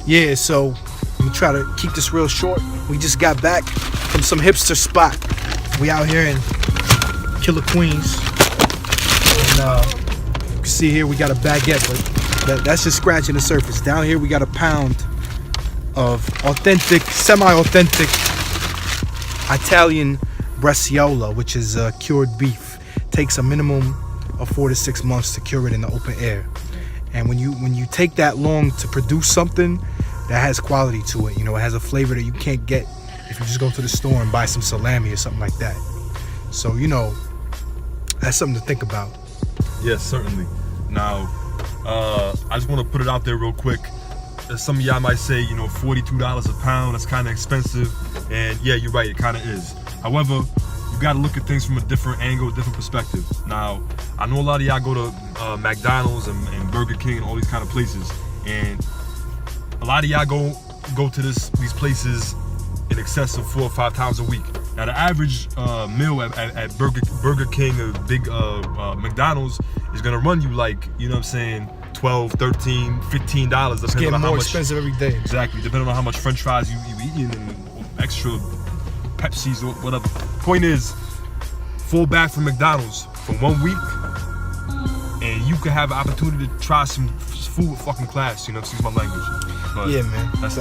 Yeah, so I'm gonna try to keep this real short. We just got back from some hipster spot. We out here in Killer Queens. And you can see here we got a baguette, but that's just scratching the surface. Down here we got a pound of authentic, semi-authentic Italian Breciola, which is cured beef. Takes a minimum of 4 to 6 months to cure it in the open air. And when you take that long to produce something that has quality to it, you know, it has a flavor that you can't get if you just go to the store and buy some salami or something like that. So, you know, that's something to think about. Yes, certainly. Now, I just want to put it out there real quick. Some of y'all might say, you know, $42 a pound, that's kind of expensive. And yeah, you're right, it kind of is. However, you got to look at things from a different angle, a different perspective. Now, I know a lot of y'all go to McDonald's and Burger King and all these kind of places. And a lot of y'all go to these places in excess of 4 or 5 times a week. Now, the average meal at Burger King or big McDonald's is going to run you like, you know what I'm saying, $12, $13, $15. It's getting more expensive every day. Exactly, depending on how much French fries you eating and extra Pepsis or whatever. Point is, fall back from McDonald's for 1 week, and you could have an opportunity to try some food with fucking class. You know, excuse my language. But yeah, man. That's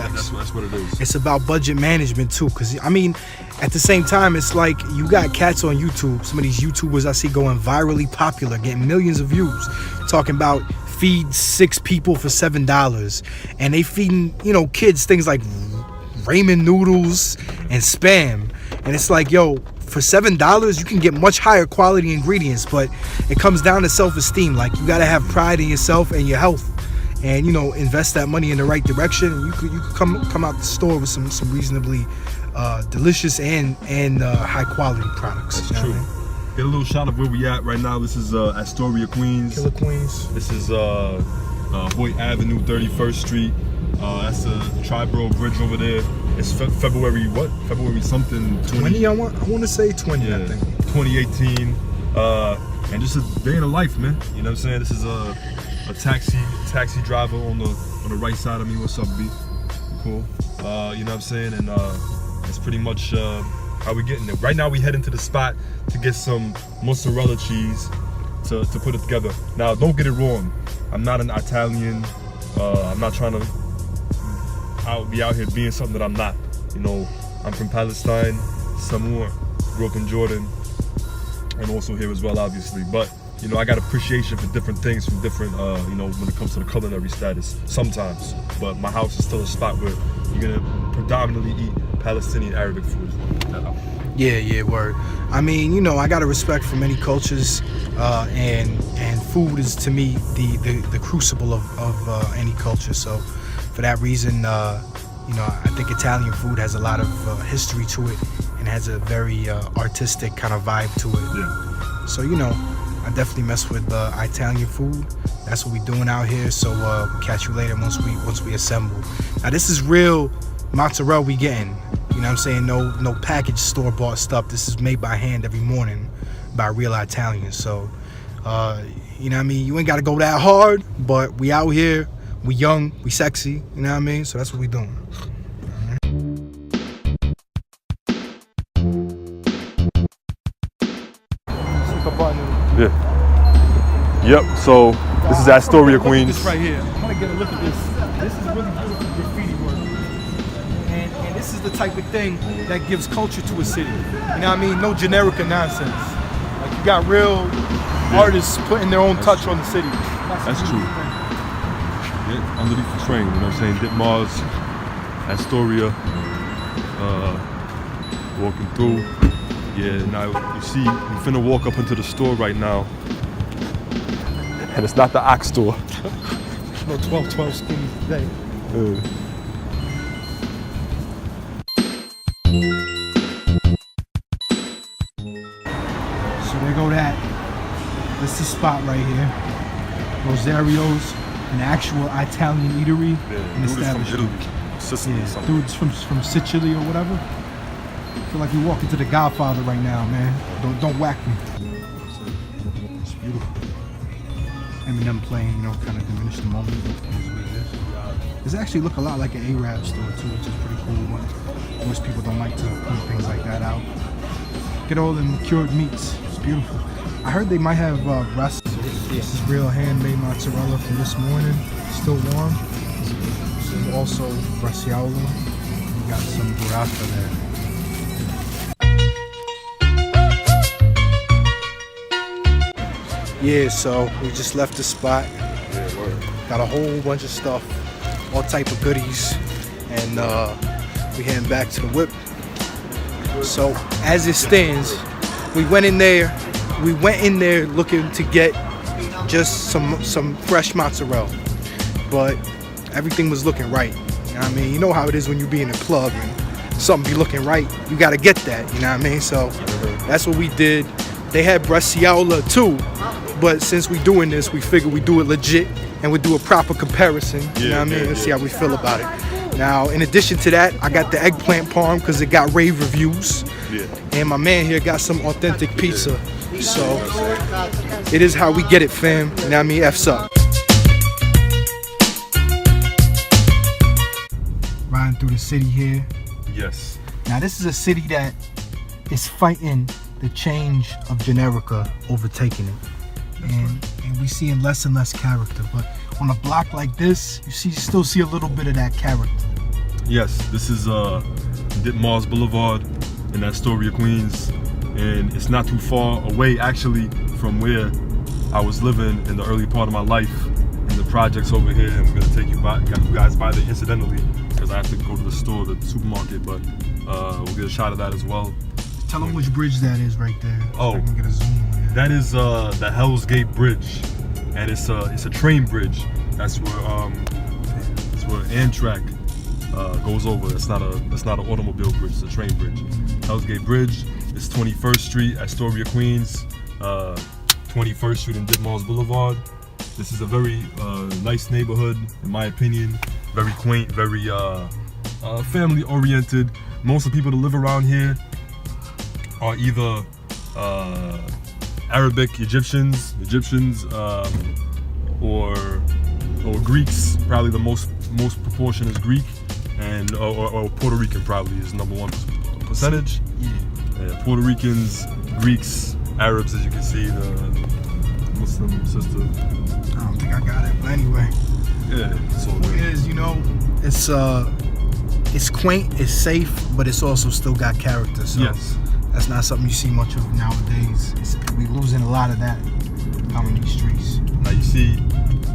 what it is. It's about budget management too, because I mean, at the same time, it's like you got cats on YouTube. Some of these YouTubers I see going virally popular, getting millions of views, talking about feed 6 people for $7, and they feeding, you know, kids things like ramen noodles and Spam, and it's like, yo, for $7 you can get much higher quality ingredients, but it comes down to self-esteem. Like, you gotta have pride in yourself and your health, and, you know, invest that money in the right direction, and you could come out the store with some reasonably delicious and high quality products. That's true. Get a little shot of where we at right now. This is Astoria, Queens. Killer Queens. This is Hoyt Avenue, 31st Street. That's the Triborough Bridge over there. It's February what? February something. 20. I want to say 20. Yeah, I think 2018. And just a day in the life, man. You know what I'm saying? This is a taxi driver on the right side of me. What's up, B? Cool. You know what I'm saying? And it's pretty much how we getting there. Right now we heading to the spot to get some mozzarella cheese to put it together. Now, don't get it wrong. I'm not an Italian. I'm not trying to be out here being something that I'm not. You know, I'm from Palestine, Samoa, grew up in Jordan, and also here as well, obviously. But, you know, I got appreciation for different things from different, you know, when it comes to the culinary status, sometimes. But my house is still a spot where you're gonna predominantly eat Palestinian Arabic food. Yeah, word. I mean, you know, I got a respect for many cultures, and food is, to me, the crucible of any culture. So for that reason, you know, I think Italian food has a lot of history to it and has a very artistic kind of vibe to it. Yeah. So, you know, I definitely mess with Italian food. That's what we doing out here. So we'll catch you later once we assemble. Now, this is real mozzarella we getting. You know what I'm saying? No packaged store-bought stuff. This is made by hand every morning by real Italians. So, you know what I mean? You ain't got to go that hard, but we out here. We young, we sexy. You know what I mean? So that's what we doing. Yeah. Yep. So this is Astoria, Queens. This right here. I want to get a look at this. This is really beautiful graffiti work. And this is the type of thing that gives culture to a city. You know what I mean? No generic nonsense. Like, you got real artists putting their own touch on the city. That's true. Yeah, underneath the train, you know what I'm saying? Ditmars, Astoria, walking through. Yeah, now you see, we're finna walk up into the store right now. And it's not the Ox store. No 12 skinny today. So there go that. This is the spot right here. Rosario's, an actual Italian eatery and establishment. Sicily, yeah, dudes from Sicily or whatever. I feel like you're walking to the Godfather right now, man. Don't whack me. It's beautiful. Eminem playing, you know, kind of diminish the moment. That's what it is. This actually look a lot like an Arab store too, which is pretty cool. But most people don't like to point things like that out. Get all the cured meats. It's beautiful. I heard they might have breast. This is real handmade mozzarella from this morning. Still warm. This is also braciaola. We got some burrata there. Yeah, so we just left the spot. Got a whole bunch of stuff, all type of goodies, and we heading back to the whip. So as it stands, we went in there looking to get just some fresh mozzarella, but everything was looking right. You know what I mean? You know how it is when you be in a club and something be looking right, you gotta get that, you know what I mean? So that's what we did. They had braciaola too, but since we doing this, we figured we do it legit and we do a proper comparison, you know what I mean? Let's see how we feel about it. Now, in addition to that, I got the eggplant parm because it got rave reviews. Yeah. And my man here got some authentic pizza. So, it is how we get it, fam. You know what I mean? F's up. Riding through the city here. Yes. Now, this is a city that is fighting the change of Generica overtaking it. And we seeing less and less character. But on a block like this, you still see a little bit of that character. Yes, this is Ditmars Boulevard in Astoria, Queens, and it's not too far away actually from where I was living in the early part of my life in the projects over here. And we're gonna take you guys by there incidentally because I have to go to the store, the supermarket, but we'll get a shot of that as well. Tell them which bridge that is right there. Oh, I can get a zoom on it. That is the Hell's Gate Bridge, and it's a train bridge. That's where Amtrak goes over. That's not an automobile bridge. It's a train bridge. Hell's Gate Bridge. It's 21st Street, Astoria, Queens. 21st Street and Ditmars Boulevard. This is a very nice neighborhood, in my opinion. Very quaint, very family-oriented. Most of the people that live around here are either Arabic Egyptians, or Greeks. Probably the most proportion is Greek, and or Puerto Rican probably is number one percentage. Yeah, Puerto Ricans, Greeks, Arabs, as you can see, the Muslim sister. I don't think I got it, but anyway. Yeah, it's all It good. is, you know, it's quaint, it's safe, but it's also still got character. So Yes. that's not something you see much of nowadays. We losing a lot of that out in these streets. Now you see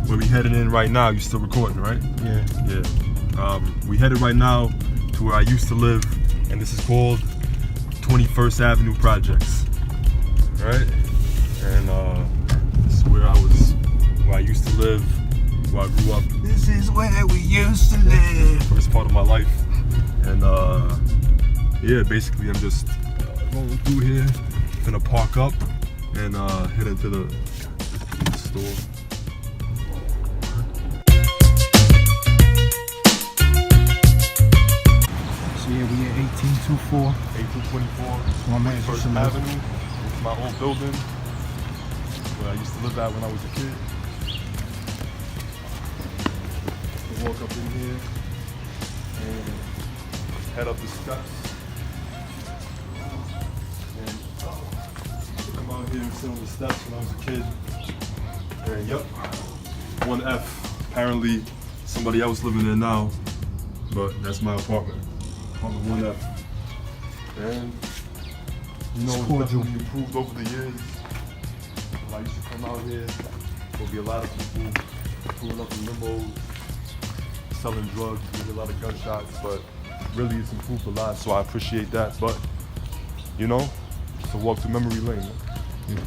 where we headed in right now. You still recording, right? Yeah. Yeah. We headed right now to where I used to live, and this is called 21st Avenue Projects, right? And this is where I used to live, where I grew up. This is where we used to live. First part of my life, and yeah, basically I'm just going through here, gonna park up and head into the store. So yeah, we at 1824. 1824 My man used to 21st live. Avenue. It's my old building where I used to live at when I was a kid. We walk up in here and head up the steps. And come out here and sit on the steps when I was a kid. And yep, 1F. Apparently somebody else living there now, but that's my apartment. Apartment 1F. And you know, it's cordial. definitely improved over the years. When I used to come out here, there'll be a lot of people pulling up in limos, selling drugs, there's a lot of gunshots, but really it's improved a lot, so I appreciate that. But, you know, it's a walk through memory lane, man.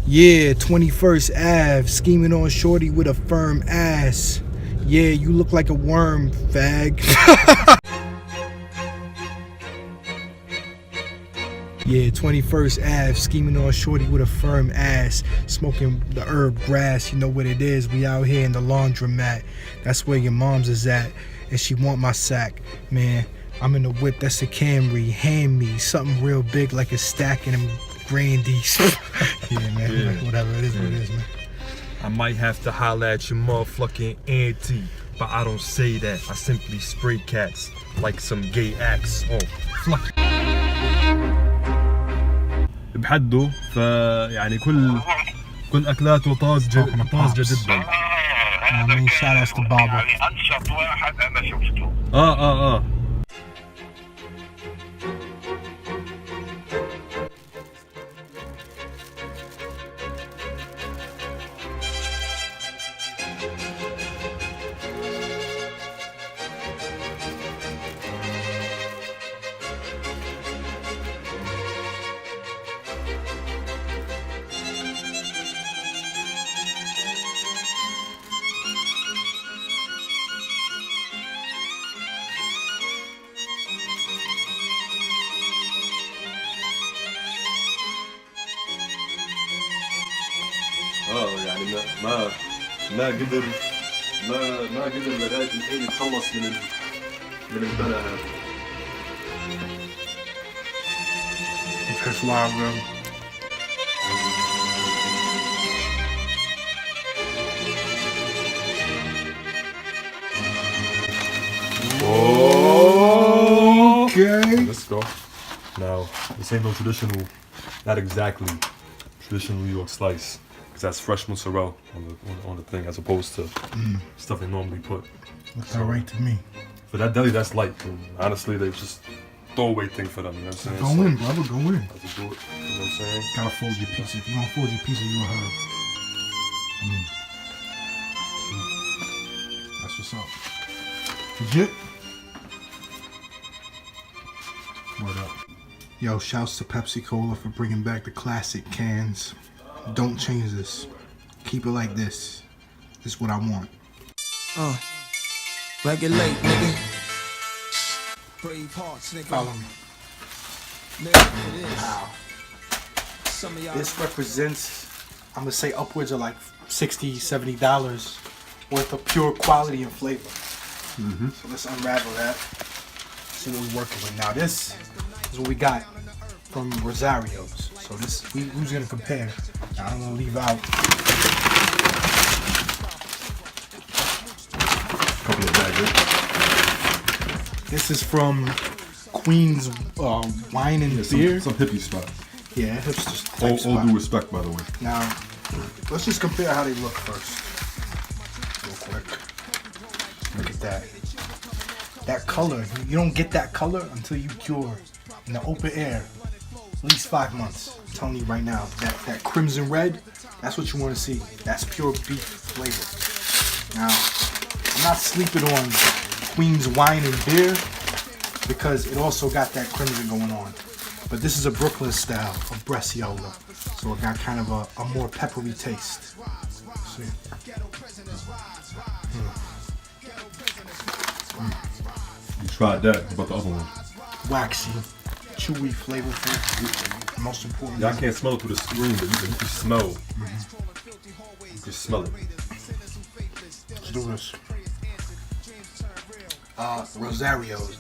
Yeah, 21st Ave, scheming on shorty with a firm ass. Yeah, you look like a worm, fag. Yeah, 21st Ave, scheming on shorty with a firm ass, smoking the herb grass. You know what it is. We out here in the laundromat. That's where your mom's is at, and she want my sack, man. I'm in the whip. That's a Camry. Hand me something real big, like a stack of them Grandies. Yeah, man. Yeah. Whatever it is, what it is, man. I might have to holler at your motherfucking auntie, but I don't say that. I simply spray cats like some gay acts. Oh, fuck. بحده فيعني كل اكلاته طازجه جدا. I mean, shout outs to Baba. يعني انشط واحد انا شفته. يعني ما قدر لغايه الحين يتخلص من البلا هذا. First live, bro. Okay. Let's go. Now, this ain't no traditional, not exactly traditional New York slice, because that's fresh mozzarella on the thing, as opposed to stuff they normally put. Looks alright to me. For that deli, that's light. And honestly, they just throwaway thing for them. You know what I'm saying? Go in, brother. Go in. Have to do it. You know what I'm saying? Gotta fold your pizza. If you don't fold your pizza, you a hurt. That's what's up. Legit. Word up. Yo, shouts to Pepsi Cola for bringing back the classic cans. Don't change this. Keep it like this. This is what I want. Regulate, nigga. Brave hearts, nigga. Follow me. Nigga, it is. Wow. Some of y'all. This represents, I'm gonna say upwards of like $60, $70 worth of pure quality and flavor. So let's unravel that. See what we're working with. Now this is what we got from Rosario's. So this, who's gonna compare? Now I'm gonna leave out Couple of bags. This is from Queen's Wine and Beer. Some hippie spot. Yeah, hipsters. type All spot. due respect, by the way. Now, let's just compare how they look first. Real quick. Look at that. That color, you don't get that color until you cure in the open air. At least 5 months. I'm telling you right now. That crimson red, that's what you want to see. That's pure beef flavor. Now, I'm not sleeping on Queen's Wine and Beer because it also got that crimson going on. But this is a Brooklyn style of Bresciola. So it got kind of a more peppery taste. See? You tried that. What about the other one? Waxy, chewy, flavorful. Most important. Yeah, I can't smell it through the screen, but you can smell. You can smell it. Let's do this. Rosario's.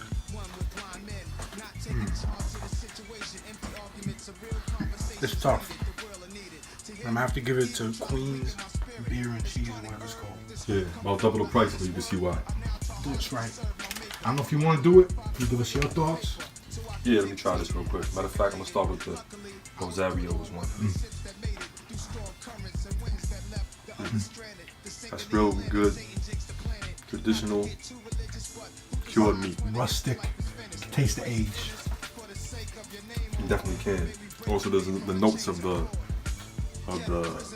It's tough. I'm gonna have to give it to Queen's Beer and Cheese, whatever it's called. Yeah, about double the price, but you can see why. Do this right. I don't know if you want to do it. You give us your thoughts. Yeah, let me try this real quick. Matter of fact, I'm gonna start with the Rosario's one. That's real good, traditional, cured meat. Rustic. Taste the age. You definitely can. Also, there's the notes of the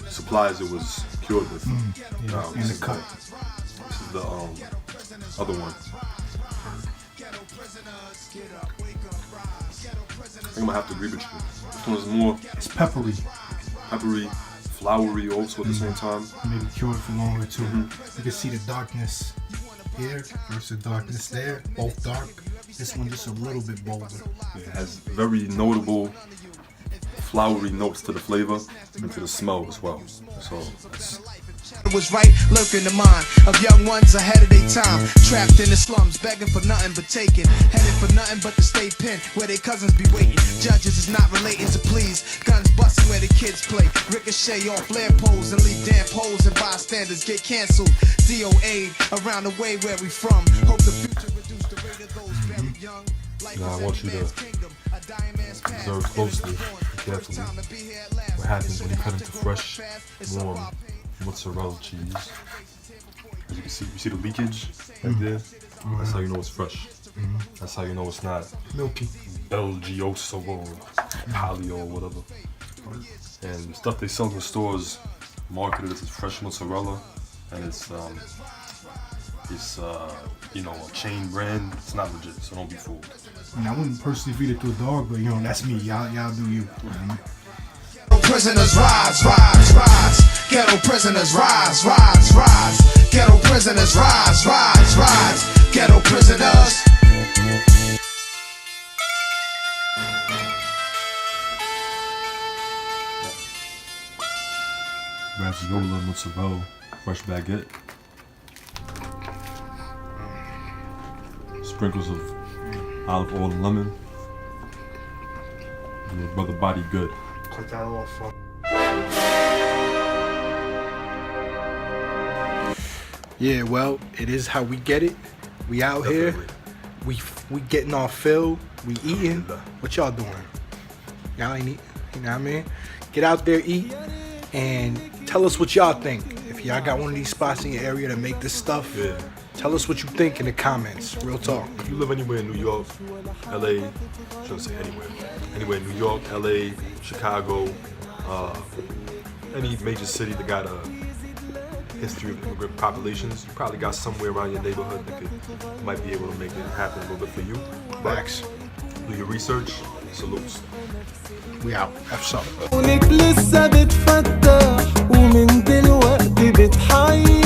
supplies it was cured with. Yeah, and the cut. This is the other one. I think I'm gonna have to agree with you. This one is more It's peppery. peppery, floury, also at the same time. Maybe cured for longer too. You can see the darkness here versus the darkness there. Both dark. This one just a little bit bolder. It has very notable floury notes to the flavor and to the smell as well. So it's Was right, lurking the mind of young ones ahead of their time. Trapped in the slums, begging for nothing but taking. Headed for nothing but the state pen, where their cousins be waiting. Judges is not relating to please. Guns busting where the kids kids play. Ricochet off lamp poles and leave damp holes and bystanders get canceled. DOA around the way where we from. Hope the future reduce the rate of those very young. Now I want you to observe closely and carefully what happens when you cut into fresh, warm mozzarella cheese. As you can see, you see the leakage right there? That's how you know it's fresh. That's how you know it's not Milky. Belgioso or Palio or whatever. And the stuff they sell in the stores marketed as fresh mozzarella, and it's you know, a chain brand. It's not legit, so don't be fooled. I mean, I wouldn't personally feed it to a dog, but you know, that's me. Y'all do you. Prisoners rise, rise, rise. Ghetto prisoners rise, rise, rise. Ghetto prisoners rise, rise, rise. Ghetto prisoners. Ravioli, mozzarella, fresh baguette. Sprinkles of olive oil and lemon. And your brother body good. Cut that off. Yeah, well, it is how we get it. We out here. We getting our fill. We eating. What y'all doing? Y'all ain't eating. You know what I mean? Get out there, eat, and tell us what y'all think. If y'all got one of these spots in your area that make this stuff, Yeah. tell us what you think in the comments. Real talk. If you live anywhere in New York, LA, shouldn't say anywhere. Anywhere in New York, LA, Chicago, any major city that got a history of immigrant populations, you probably got somewhere around your neighborhood that might be able to make it happen a little bit for you. Facts. Do your research. Salutes. We out. Have some. عيونك لسه بتفتح ومن دلوقتي بتحير